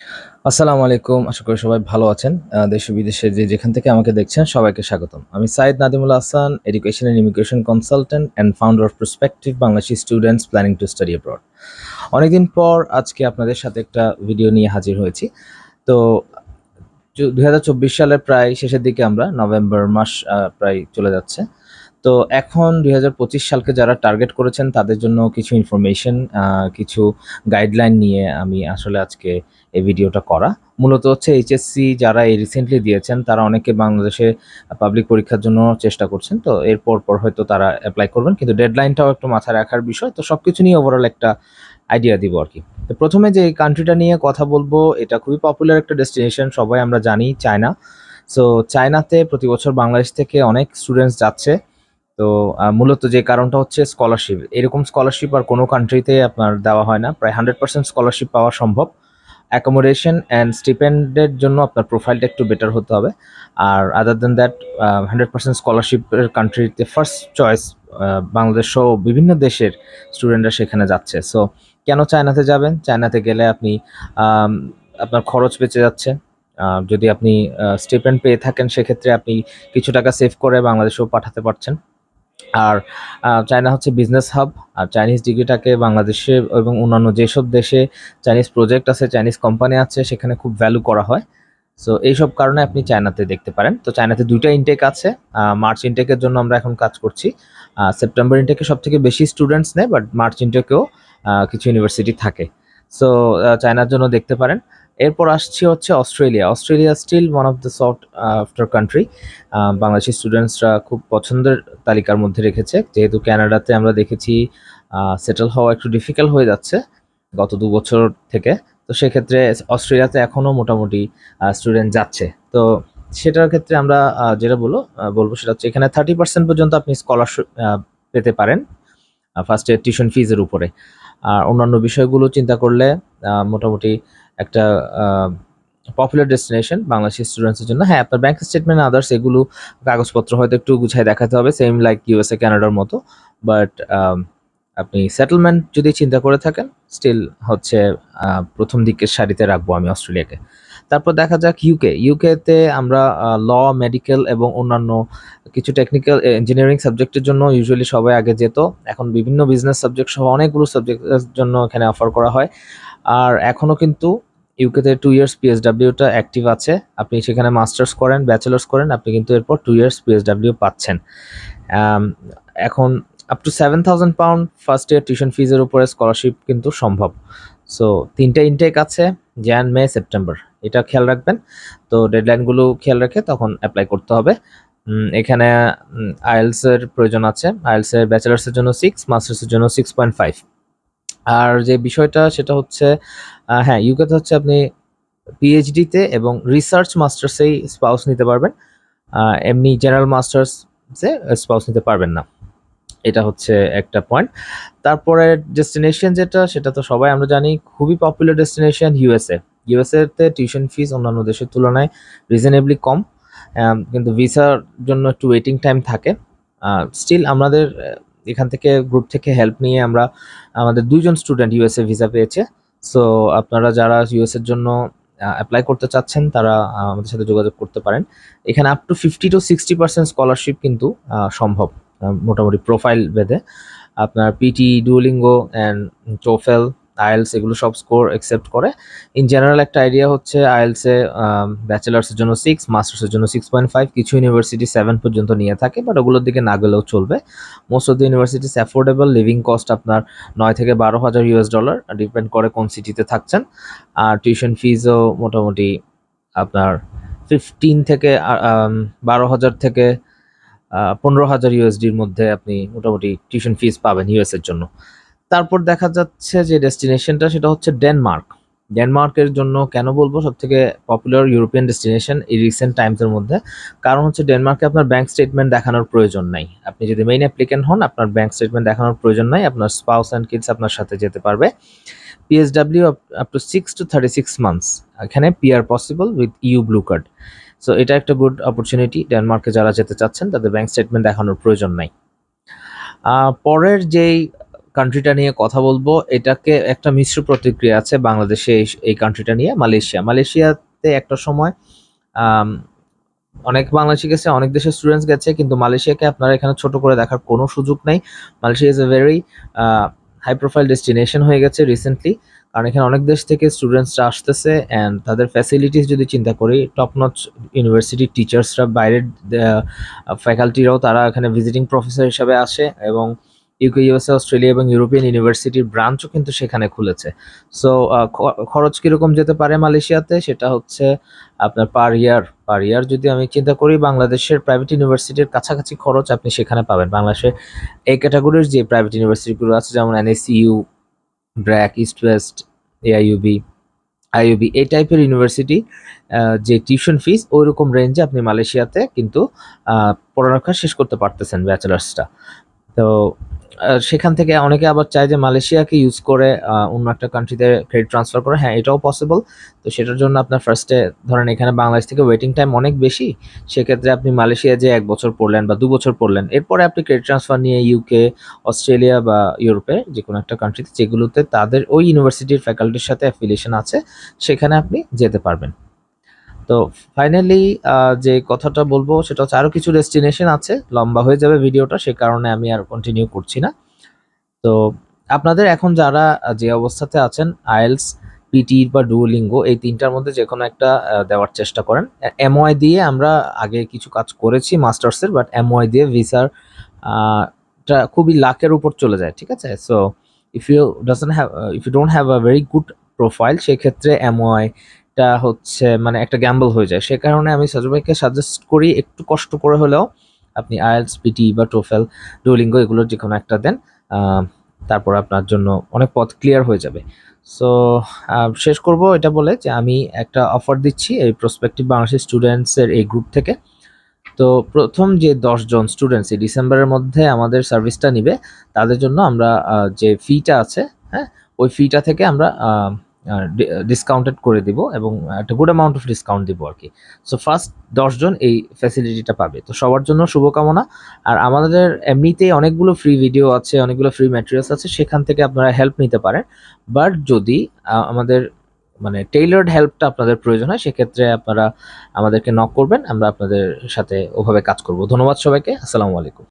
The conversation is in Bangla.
আসসালামু আলাইকুম। আশা করি সবাই ভালো আছেন। দেশ ও বিদেশে যে যেখান থেকে আমাকে দেখছেন সবাইকে স্বাগতম। আমি Sayed Nadimul Hasan, education and immigration consultant and founder of perspective Bangladeshi students planning to study abroad. অনেকদিন পর আজকে আপনাদের সাথে একটা ভিডিও নিয়ে হাজির হয়েছি। তো ২০২৪ সালের প্রায় শেষের দিকে আমরা নভেম্বর মাস প্রায় চলে যাচ্ছে। তো এখন ২০২৫ সালকে যারা টার্গেট করেছেন তাদের জন্য কিছু ইনফরমেশন, কিছু গাইডলাইন নিয়ে আমি আসলে আজকে এই ভিডিওটা করা। মূলত হচ্ছে এইচএসসি যারা এই রিসেন্টলি দিয়েছেন তারা অনেকে বাংলাদেশে পাবলিক পরীক্ষার জন্য চেষ্টা করছেন। তো এর পর হয়তো তারা এপ্লাই করবেন। কিন্তু ডেডলাইনটাও একটু মাথায় রাখার বিষয়। তো সবকিছু নিয়ে ওভারঅল একটা আইডিয়া দিব আরকি। তো ১ম এ যে কান্ট্রিটা নিয়ে কথা বলবো, এটা খুবই পপুলার একটা ডেস্টিনেশন, সবাই আমরা জানি চায়না। সো চায়নাতে প্রতি বছর বাংলাদেশ থেকে অনেক স্টুডেন্টস যাচ্ছে। তো মূলত যে কারণটা হচ্ছে স্কলারশিপ। এরকম স্কলারশিপ আর কোনো কান্ট্রিতে আপনার দেওয়া হয় না। প্রায় 100% স্কলারশিপ পাওয়া সম্ভব। অ্যাকোমোডেশন অ্যান্ড স্টিপেন্ডের জন্য আপনার প্রোফাইলটা একটু বেটার হতে হবে। আর আদার দ্যান দ্যাট 100% স্কলারশিপের কান্ট্রিতে ফার্স্ট চয়েস বাংলাদেশ সহ বিভিন্ন দেশের স্টুডেন্টরা সেখানে যাচ্ছে। সো কেন চায়নাতে যাবেন? চায়নাতে গেলে আপনি আম আপনার খরচ বেঁচে যাচ্ছে। যদি আপনি স্টিপেন্ড পেয়ে থাকেন সেক্ষেত্রে আপনি কিছু টাকা সেভ করে বাংলাদেশেও পাঠাতে পারছেন। আর চায়না হচ্ছে বিজনেস হাব। আর চাইনিজ ডিগ্রিটাকে বাংলাদেশে এবং অন্যান্য যেসব দেশে চাইনিজ প্রজেক্ট আছে, চাইনিজ কোম্পানি আছে সেখানে খুব ভ্যালু করা হয়। সো এইসব কারণে আপনি চায়নাতে দেখতে পারেন। তো চায়নাতে ২ টা ইনটেক আছে। মার্চ ইনটেকের জন্য আমরা এখন কাজ করছি। সেপ্টেম্বর ইনটেকে সবথেকে বেশি স্টুডেন্টস নেয়, বাট মার্চ ইনটেকেও কিছু ইউনিভার্সিটি থাকে। সো চায়নার জন্য দেখতে পারেন। এরপর আসছি হচ্ছে Australia. Australia still one of the sought after country. Bangladeshi স্টুডেন্টসরা খুব পছন্দের তালিকার মধ্যে রেখেছে। যেহেতু কানাডাতে আমরা দেখেছি সেটেল হওয়া একটু ডিফিকাল্ট হয়ে যাচ্ছে গত ২ বছর থেকে। তো সেক্ষেত্রে অস্ট্রেলিয়াতে এখনো মোটামুটি স্টুডেন্ট যাচ্ছে। তো সেটার ক্ষেত্রে আমরা যেটা বলবো সেটা হচ্ছে এখানে 30% পর্যন্ত আপনি স্কলারশিপ পেতে পারেন ফার্স্ট ইয়ার টিউশন ফিজের উপরে। আর অন্যান্য বিষয়গুলো চিন্তা করলে মোটামুটি একটা a popular destination Bangladeshi students এর জন্য। হ্যাঁ, আপনার ব্যাংক স্টেটমেন্ট আদার্স এগুলো কাগজপত্র হয়তো একটু গুছায় দেখাতে হবে, সেম লাইক ইউএসএ, কানাডার মতো। বাট আপনি সেটেলমেন্ট যদি চিন্তা করে থাকেন, স্টিল হচ্ছে ১ম দিকের সারিতে রাখবো আমি অস্ট্রেলিয়াকে। তারপর দেখা যাক ইউকে। ইউকেতে আমরা ল, মেডিকেল এবং অন্যান্য কিছু টেকনিক্যাল ইঞ্জিনিয়ারিং সাবজেক্টের জন্য ইউজুয়ালি সবাই আগে যেত। এখন বিভিন্ন বিজনেস সাবজেক্ট সহ অনেকগুলো সাবজেক্টের জন্য এখানে অফার করা হয়। আর এখনো কিন্তু ইউকেতে 2 ইয়ার্স পিএসডব্লিউ টা অ্যাক্টিভ আছে। আপনি সেখানে মাস্টার্স করেন, ব্যাচেলর্স করেন, আপনি কিন্তু এরপর 2 ইয়ার্স পিএসডব্লিউ পাচ্ছেন। আম এখন up to £7,000 first year tuition ফিজের উপরে স্কলারশিপ কিন্তু সম্ভব। সো ৩ টা ইনটেক আছে, jan, May, সেপ্টেম্বর। এটা খেয়াল রাখবেন। তো ডেডলাইনগুলো খেয়াল রেখে তখন এপ্লাই করতে হবে। এখানে IELTS এর প্রয়োজন আছে। IELTS এর ব্যাচেলর্স এর জন্য 6, মাস্টার্স এর জন্য 6.5। আর যে বিষয়টা সেটা হচ্ছে হ্যাঁ, ইউকেতে হচ্ছে আপনি পিএইচডিতে এবং রিসার্চ মাস্টার্সেই স্পাউস নিতে পারবেন। এমনি জেনারেল মাস্টার্সে স্পাউস নিতে পারবেন না। এটা হচ্ছে একটা পয়েন্ট। তারপরে ডেস্টিনেশন যেটা সেটা তো সবাই আমরা জানি, খুবই পপুলার ডেস্টিনেশন ইউএসএ। ইউএসএ তে টিউশন ফিস অন্যান্য দেশের তুলনায় রিজনেবলি কম। কিন্তু ভিসার জন্য একটু ওয়েটিং টাইম থাকে। স্টিল আমাদের এখান থেকে গ্রুপ থেকে হেল্প নিয়ে আমাদের ২ জন স্টুডেন্ট ইউএসএ ভিসা পেয়েছে। সো আপনারা যারা ইউএস এর জন্য এপ্লাই করতে চাচ্ছেন তারা আমাদের সাথে যোগাযোগ করতে পারেন। এখানে আপ টু 50-60% স্কলারশিপ কিন্তু সম্ভব। মোটামুটি প্রোফাইল ভেদে আপনার PTE, Duolingo and TOEFL, IELTS এগুলো সব স্কোর অ্যাকসেপ্ট করে। ইন জেনারেল একটা আইডিয়া হচ্ছে আইএলসে ব্যাচেলার্সের জন্য 6, মাস্টার্সের জন্য 6.5, কিছু ইউনিভার্সিটি 7 পর্যন্ত নিয়ে থাকে, বাট ওগুলোর দিকে না গেলেও চলবে। Most of the universities affordable, living cost আপনার $9,000-12,000 ডিপেন্ড করে কোন সিটিতে থাকছেন। আর টিউশন ফিজও মোটামুটি আপনার 15 থেকে 12,000 থেকে $15,000 মধ্যে আপনি মোটামুটি টিউশন ফিস পাবেন ইউএস এর জন্য। তারপর দেখা যাচ্ছে যে ডেস্টিনেশনটা সেটা হচ্ছে ডেনমার্ক। ডেনমার্কের জন্য কেন বলবো সবথেকে পপুলার ইউরোপিয়ান ডেস্টিনেশন এই রিসেন্ট টাইমস এর মধ্যে। কারণ হচ্ছে ডেনমার্কে আপনার ব্যাংক স্টেটমেন্ট দেখানোর প্রয়োজন নাই। আপনি যদি মেইন অ্যাপ্লিক্যান্ট হন আপনার ব্যাংক স্টেটমেন্ট দেখানোর প্রয়োজন নাই। আপনার স্পাউস অ্যান্ড কিডস আপনার সাথে যেতে পারবে। PSW up to 6 to 36 months. এখানে PR possible with EU blue card. So এটা একটা গুড অপরচুনিটি। ডেনমার্কে যারা যেতে চাচ্ছেন তাদের ব্যাংক স্টেটমেন্ট দেখানোর প্রয়োজন নাই। পরের যেই কান্ট্রিটা নিয়ে কথা বলবো, এটাকে একটা মিশ্র প্রতিক্রিয়া আছে বাংলাদেশে এই কান্ট্রিটা নিয়ে। মালয়েশিয়াতে একটা সময় আম, অনেক বাংলাদেশি গেছে, অনেক দেশের স্টুডেন্টস গেছে, কিন্তু মালয়েশিয়াকে আপনারা এখানে ছোট করে দেখার কোনো সুযোগ নেই। Malaysia is a very high profile destination হয়ে গেছে রিসেন্টলি, কারণ এখানে অনেক দেশ থেকে স্টুডেন্টসরা আসতেছে অ্যান্ড তাদের ফ্যাসিলিটিস যদি চিন্তা করি, টপ নচ ইউনিভার্সিটি টিচার্সরা, বাইরের ফ্যাকাল্টিরাও তারা এখানে ভিজিটিং প্রফেসর হিসাবে আসে, এবং ইউকে, ইউএসএ, অস্ট্রেলিয়া এবং ইউরোপিয়ান ইউনিভার্সিটির ব্রাঞ্চও কিন্তু সেখানে খুলেছে। সো খরচ কীরকম যেতে পারে মালয়েশিয়াতে, সেটা হচ্ছে আপনার পার ইয়ার যদি আমি চিন্তা করি, বাংলাদেশের প্রাইভেট ইউনিভার্সিটির কাছাকাছি খরচ আপনি সেখানে পাবেন। বাংলাদেশে এই ক্যাটাগরির যে প্রাইভেট ইউনিভার্সিটিগুলো আছে, যেমন NSU, BRAC, east West, AIUB, IUB, এই টাইপের ইউনিভার্সিটি যে টিউশন ফিস ওইরকম রেঞ্জে আপনি মালয়েশিয়াতে কিন্তু পড়ালেখা শেষ করতে পারতেছেন, ব্যাচেলার্সটা। তো সেখান থেকে অনেকে আবার চায় যে মালয়েশিয়াকে ইউজ করে অন্য একটা কান্ট্রিতে ক্রেডিট ট্রান্সফার করে। হ্যাঁ, এটাও পসিবল। তো সেটার জন্য আপনার ফার্স্টে ধরেন এখানে বাংলাদেশ থেকে ওয়েটিং টাইম অনেক বেশি, সেক্ষেত্রে আপনি মালয়েশিয়া যে 1 বছর পড়লেন বা 2 বছর পড়লেন, এরপরে আপনি ক্রেডিট ট্রান্সফার নিয়ে ইউকে, অস্ট্রেলিয়া বা ইউরোপে যে কোনো একটা কান্ট্রিতে যেগুলোতে তাদের ওই ইউনিভার্সিটির ফ্যাকাল্টির সাথে অ্যাফিলিয়েশন আছে, সেখানে আপনি যেতে পারবেন। তো ফাইনালি যে কথাটা বলবো সেটা হচ্ছে, আরো কিছু ডেস্টিনেশন আছে, লম্বা হয়ে যাবে ভিডিওটা, সে কারণে আমি আর কন্টিনিউ করছি না। তো আপনাদের এখন যারা যে অবস্থাতে আছেন, আইএলস, পিটি বা ডুওলিঙ্গো, এই তিনটার মধ্যে যে কোনো একটা দেওয়ার চেষ্টা করেন। এমওআই দিয়ে আমরা আগে কিছু কাজ করেছি মাস্টার্সের, বাট এমওআই দিয়ে ভিসার টা খুবই লাকের উপর চলে যায়, ঠিক আছে? So if you don't have a very good profile, সেক্ষেত্রে এমওআই টা হচ্ছে মানে একটা গ্যাম্বল হয়ে যায়। সে কারণে আমি সাজু ভাইকে সাজেস্ট করি একটু কষ্ট করে হলেও আপনি আইএলস, পিটি বা টোফেল, ডুওলিঙ্গো এগুলোর যে কোনো একটা দেন। তারপর আপনার জন্য অনেক পথ ক্লিয়ার হয়ে যাবে। সো শেষ করব এটা বলে যে আমি একটা অফার দিচ্ছি এই প্রসপেক্টিভ বাংলাদেশি স্টুডেন্টসের এই গ্রুপ থেকে। তো প্রথম যে 10 জন স্টুডেন্টস এই ডিসেম্বরের মধ্যে আমাদের সার্ভিসটা নিবে, তাদের জন্য আমরা যে ফিটা আছে, হ্যাঁ, ওই ফিটা থেকে আমরা ডিসকাউন্টেড করে দিব, এবং একটা গুড অ্যামাউন্ট অফ ডিসকাউন্ট দিব আর কি। সো ফার্স্ট 10 জন এই ফ্যাসিলিটিটা পাবে। তো সবার জন্য শুভকামনা। আর আমাদের এমনিতেই অনেকগুলো ফ্রি ভিডিও আছে, অনেকগুলো ফ্রি ম্যাটেরিয়ালস আছে, সেখান থেকে আপনারা হেল্প নিতে পারেন। বাট যদি আমাদের মানে টেইলার্ড হেল্পটা আপনাদের প্রয়োজন হয়, সেক্ষেত্রে আপনারা আমাদেরকে নক করবেন, আমরা আপনাদের সাথে ওভাবে কাজ করব। ধন্যবাদ সবাইকে। আসসালামু আলাইকুম।